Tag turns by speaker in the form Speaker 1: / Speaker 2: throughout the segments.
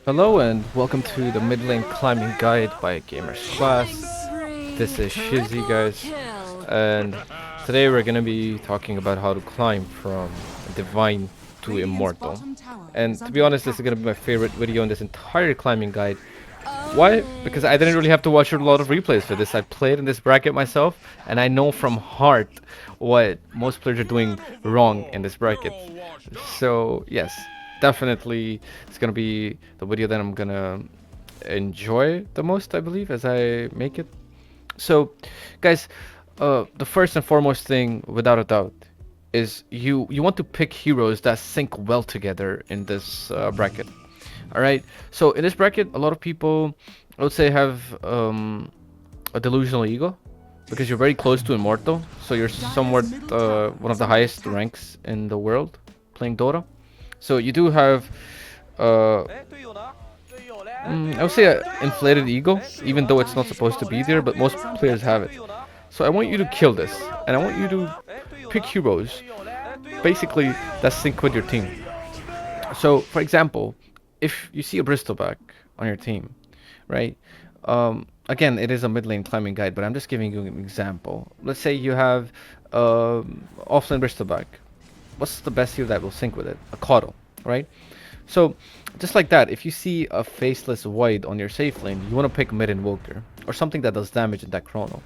Speaker 1: Hello and welcome to the mid lane climbing guide by Gamers Class. This is Shizzy, guys, and today we're gonna be talking about how to climb from Divine to Immortal. And to be honest, this is gonna be my favorite video in this entire climbing guide. Why? Because I didn't really have to watch a lot of replays for this. I played in this bracket myself, and I know from heart what most players are doing wrong in this bracket. So yes, definitely it's gonna be the video that I'm gonna enjoy the most, I believe, as I make it. So, guys, the first and foremost thing, without a doubt, is you want to pick heroes that sync well together in this bracket. All right. So in this bracket, a lot of people, I would say, have a delusional ego because you're very close to Immortal. So you're somewhat one of the highest ranks in the world playing Dota. So you do have, I would say, an inflated ego, even though it's not supposed to be there. But most players have it. So I want you to kill this, and I want you to pick heroes, basically that sync with your team. So, for example, if you see a bristleback on your team, right? Again, it is a mid lane climbing guide, but I'm just giving you an example. Let's say you have offlane bristleback. What's the best hero that will sync with it? A Coddle, right? So, just like that, if you see a faceless void on your safe lane, you want to pick mid invoker or something that does damage in that chrono.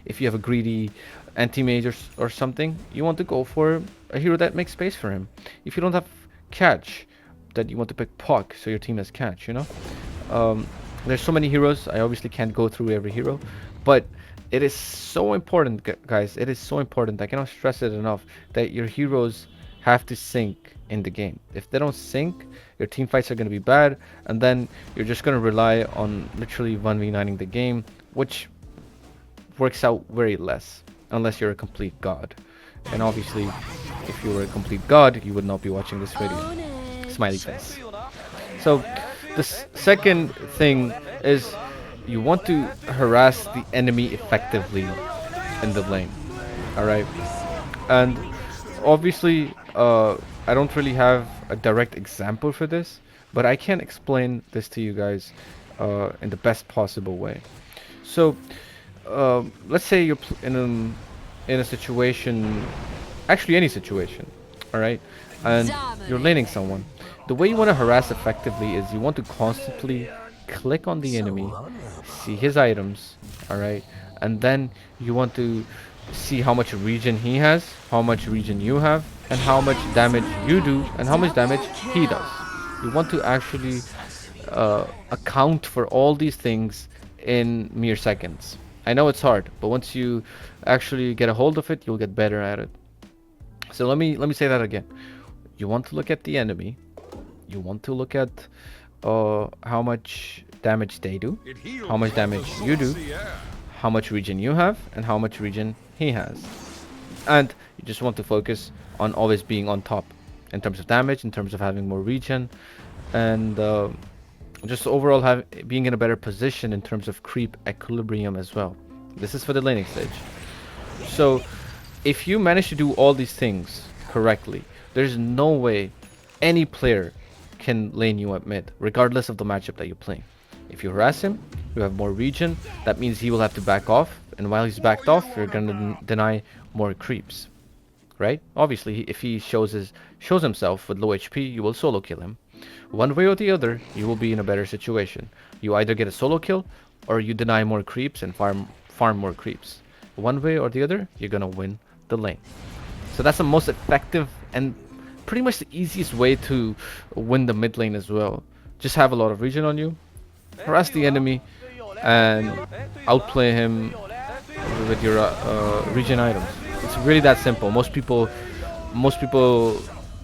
Speaker 1: If you have a greedy anti-mage or something, you want to go for a hero that makes space for him. If you don't have catch, that you want to pick Puck, so your team has catch, you know? There's so many heroes, I obviously can't go through every hero, but it is so important, guys, it is so important, I cannot stress it enough, that your heroes have to sync in the game. If they don't sync, your team fights are going to be bad, and then you're just going to rely on literally 1v9ing the game, which works out very less, unless you're a complete god. And obviously, if you were a complete god, you would not be watching this video. Smiley face. So the second thing is you want to harass the enemy effectively in the lane. Alright, and obviously I don't really have a direct example for this, but I can explain this to you guys in the best possible way. So let's say you're in a situation, actually any situation, alright, and you're laning someone. The way you want to harass effectively is you want to constantly click on the enemy, see his items, alright, and then you want to see how much regen he has, how much regen you have, and how much damage you do, and how much damage he does. You want to actually account for all these things in mere seconds. I know it's hard, but once you actually get a hold of it, you'll get better at it. So let me say that again. You want to look at the enemy. You want to look at how much damage they do, how much damage you do, how much regen you have, and how much regen he has. And you just want to focus on always being on top in terms of damage, in terms of having more regen, and just overall being in a better position in terms of creep equilibrium as well. This is for the laning stage. So if you manage to do all these things correctly, there's no way any player can lane you at mid, regardless of the matchup that you're playing. If you harass him, you have more regen, that means he will have to back off, and while he's backed off, you're gonna deny more creeps, right? Obviously, if he shows himself with low HP, you will solo kill him. One way or the other, you will be in a better situation. You either get a solo kill, or you deny more creeps and farm more creeps. One way or the other, you're gonna win the lane. So that's the most effective and pretty much the easiest way to win the mid lane as well. Just have a lot of regen on you, harass the enemy, and outplay him with your regen items. It's really that simple. Most people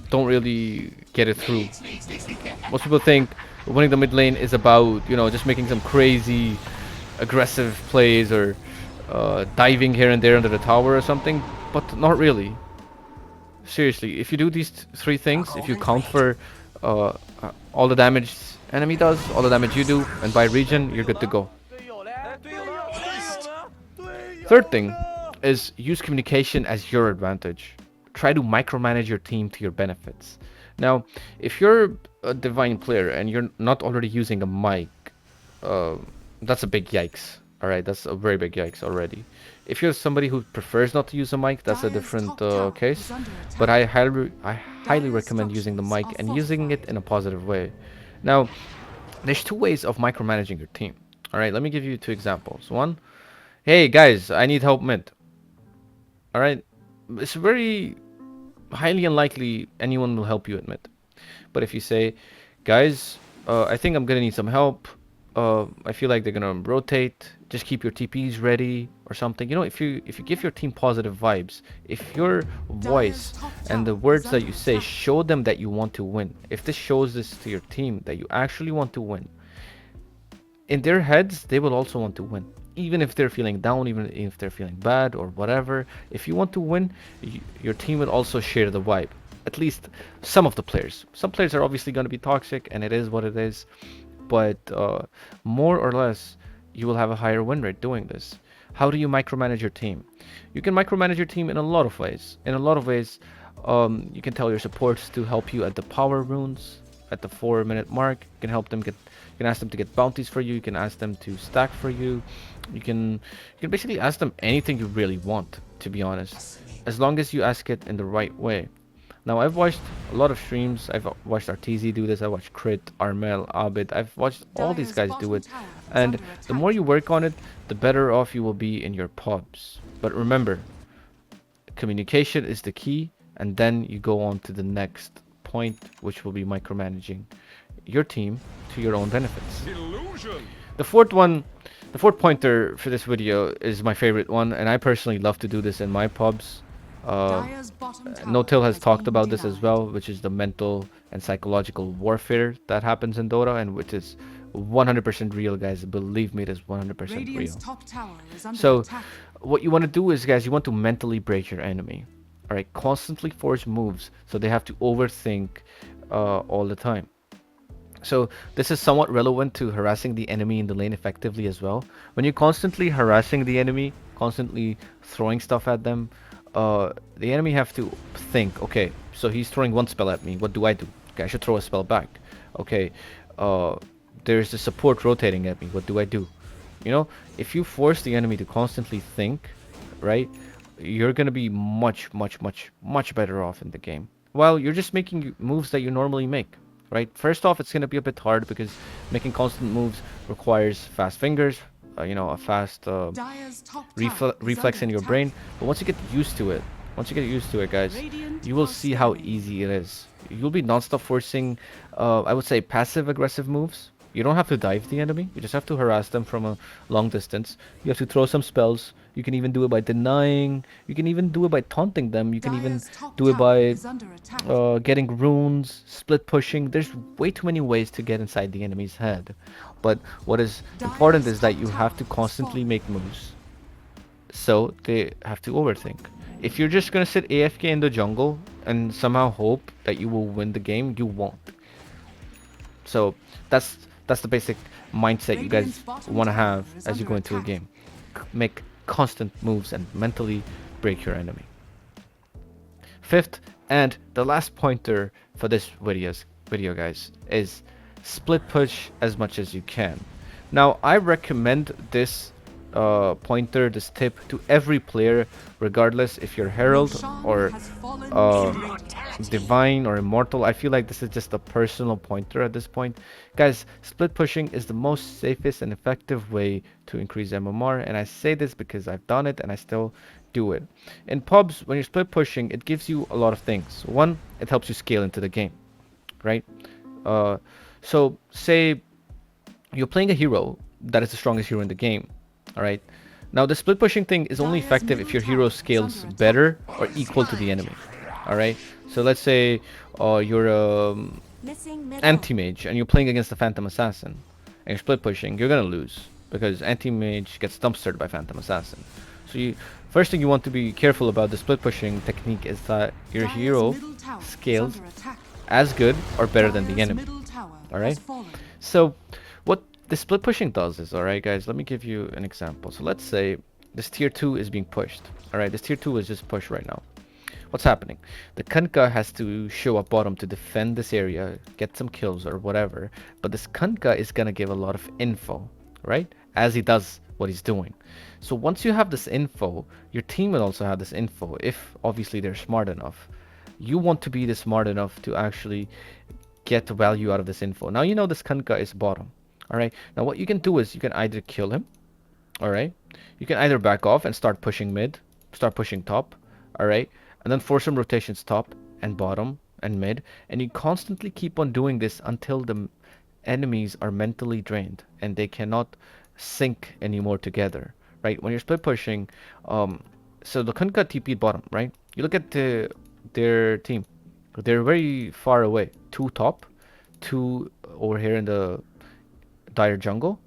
Speaker 1: don't really get it through. Most people think winning the mid lane is about, you know, just making some crazy aggressive plays or diving here and there under the tower or something, but not really. Seriously, if you do these three things, if you count for all the damage enemy does, all the damage you do, and by regen, you're good to go. Third thing is use communication as your advantage. Try to micromanage your team to your benefits. Now, if you're a divine player and you're not already using a mic, uh, that's a big yikes. All right, that's a very big yikes already. If you're somebody who prefers not to use a mic, that's a different case. But I highly recommend using the mic and using it in a positive way. Now, there's two ways of micromanaging your team. All right, let me give you two examples. One, hey guys, I need help mid. All right, it's very highly unlikely anyone will help you at mid. But if you say, guys, I think I'm gonna need some help. I feel like they're gonna rotate. Just keep your TPs ready or something. You know, if you give your team positive vibes, if your voice and the words that you say show them that you want to win, if this shows this to your team that you actually want to win, in their heads they will also want to win. Even if they're feeling down, even if they're feeling bad or whatever, if you want to win, your team will also share the vibe. At least some of the players. Some players are obviously going to be toxic, and it is what it is. But more or less, you will have a higher win rate doing this. How do you micromanage your team? You can micromanage your team in a lot of ways. In a lot of ways, you can tell your supports to help you at the power runes at the 4-minute mark. You can help them get. You can ask them to get bounties for you. You can ask them to stack for you. You can basically ask them anything you really want. To be honest, as long as you ask it in the right way. Now, I've watched a lot of streams. I've watched RTZ do this. I watched Crit, Armel, Abid. I've watched all these guys do it. And the more you work on it, the better off you will be in your pubs. But remember, communication is the key. And then you go on to the next point, which will be micromanaging your team to your own benefits. The fourth one, the fourth pointer for this video is my favorite one. And I personally love to do this in my pubs. No-Till has talked about this as well, which is the mental and psychological warfare that happens in Dota, and which is 100% real, guys. Believe me, it is 100% real. So, what you want to do is, guys, you want to mentally break your enemy. All right, constantly force moves, so they have to overthink all the time. So this is somewhat relevant to harassing the enemy in the lane effectively as well. When you're constantly harassing the enemy, constantly throwing stuff at them, the enemy have to think, okay, so he's throwing one spell at me, what do I do? Okay, I should throw a spell back. Okay, there's the support rotating at me, what do I do? You know, if you force the enemy to constantly think, right, you're gonna be much better off in the game. While you're just making moves that you normally make, right? First off, it's gonna be a bit hard because making constant moves requires fast fingers, a fast reflex in your brain. But once you get used to it, guys, you will see how easy it is. You'll be non-stop forcing, I would say, passive-aggressive moves. You don't have to dive the enemy. You just have to harass them from a long distance. You have to throw some spells. You can even do it by denying. You can even do it by taunting them. You can even do it by getting runes, split pushing. There's way too many ways to get inside the enemy's head. But what is important is that you have to constantly make moves. So they have to overthink. If you're just gonna sit AFK in the jungle and somehow hope that you will win the game, you won't. So that's the basic mindset you guys want to have as you go into a game. Make constant moves and mentally break your enemy. Fifth and the last pointer for this video, guys, is split push as much as you can. Now, I recommend this pointer, this tip, to every player, regardless if you're Herald or Divine or Immortal. I feel like this is just a personal pointer at this point. Guys, split pushing is the most safest and effective way to increase MMR, and I say this because I've done it and I still do it. In pubs, when you're split pushing, it gives you a lot of things. One, it helps you scale into the game, right? So say you're playing a hero that is the strongest hero in the game. All right. Now the split pushing thing is only effective if your hero scales better or equal to the enemy. All right. So let's say you're anti-mage and you're playing against the Phantom Assassin and you're split pushing. You're gonna lose because anti-mage gets dumpstered by Phantom Assassin. So first thing you want to be careful about the split pushing technique is that your hero scales as good or better than the enemy. All right. So what the split pushing does is, alright guys, let me give you an example. So let's say this tier 2 is being pushed. Alright, this tier 2 is just pushed right now. what's happening? The Kunkka has to show up bottom to defend this area, get some kills or whatever. But this Kunkka is gonna give a lot of info, right? As he does what he's doing. So once you have this info, your team will also have this info if obviously they're smart enough. You want to be smart enough to actually get value out of this info. Now you know this Kunkka is bottom. Alright, now what you can do is you can either kill him, alright? You can either back off and start pushing mid, start pushing top, alright? And then force some rotations top and bottom and mid. And you constantly keep on doing this until the enemies are mentally drained and they cannot sync anymore together, right? When you're split pushing, so the Kunkka TP bottom, right? You look at their team. They're very far away. Two top, two over here in the dire jungle,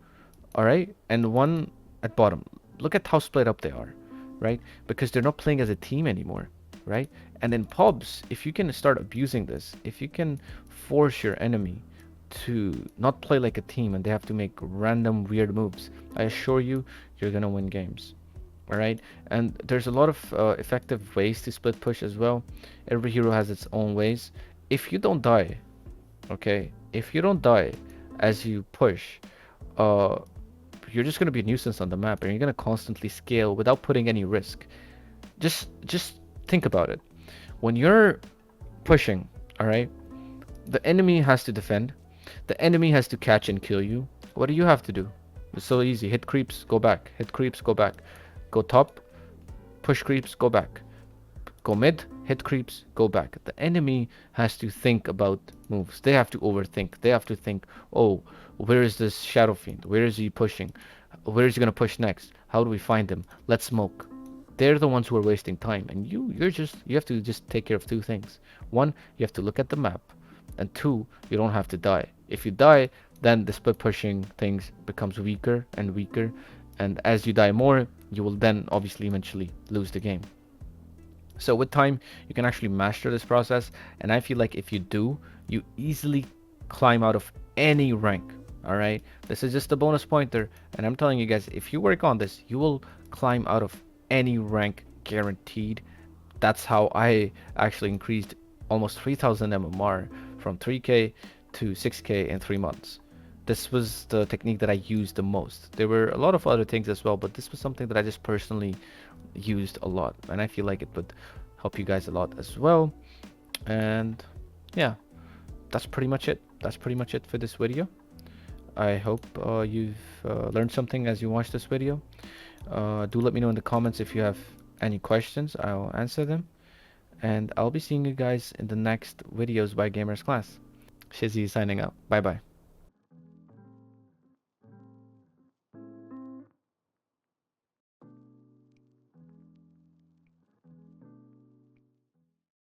Speaker 1: all right, and one at bottom. Look at how split up they are, right? Because they're not playing as a team anymore, right? And in pubs, if you can start abusing this, if you can force your enemy to not play like a team and they have to make random weird moves, I assure you, you're gonna win games. All right, and there's a lot of effective ways to split push as well. Every hero has its own ways. If you don't die, okay, if you don't die as you push, uh, you're just gonna be a nuisance on the map, and you're gonna constantly scale without putting any risk. Just think about it. When you're pushing, all right, the enemy has to defend. The enemy has to catch and kill you. What do you have to do? It's so easy. Hit creeps, go back. Hit creeps, go back. Go top, push creeps, go back. Go mid, hit creeps, go back. The enemy has to think about moves. They have to overthink. They have to think, oh, where is this Shadow Fiend? Where is he pushing? Where is he gonna push next? How do we find him? Let's smoke. They're the ones who are wasting time, and you have to just take care of two things. One, you have to look at the map, and two, you don't have to die. If you die, then the split pushing things becomes weaker and weaker, and as you die more, you will then obviously eventually lose the game. So with time, you can actually master this process, and I feel like if you do, you easily climb out of any rank. All right, this is just a bonus pointer, and I'm telling you guys, if you work on this, you will climb out of any rank guaranteed. That's how I actually increased almost 3000 MMR from 3k to 6k in 3 months. This was the technique that I used the most. There were a lot of other things as well, but this was something that I just personally used a lot, and I feel like it would help you guys a lot as well. And yeah, that's pretty much it. That's pretty much it for this video. I hope you've learned something as you watch this video. Do let me know in the comments if you have any questions. I'll answer them, and I'll be seeing you guys in the next videos by Gamers Class. Shizzy signing out. Bye bye.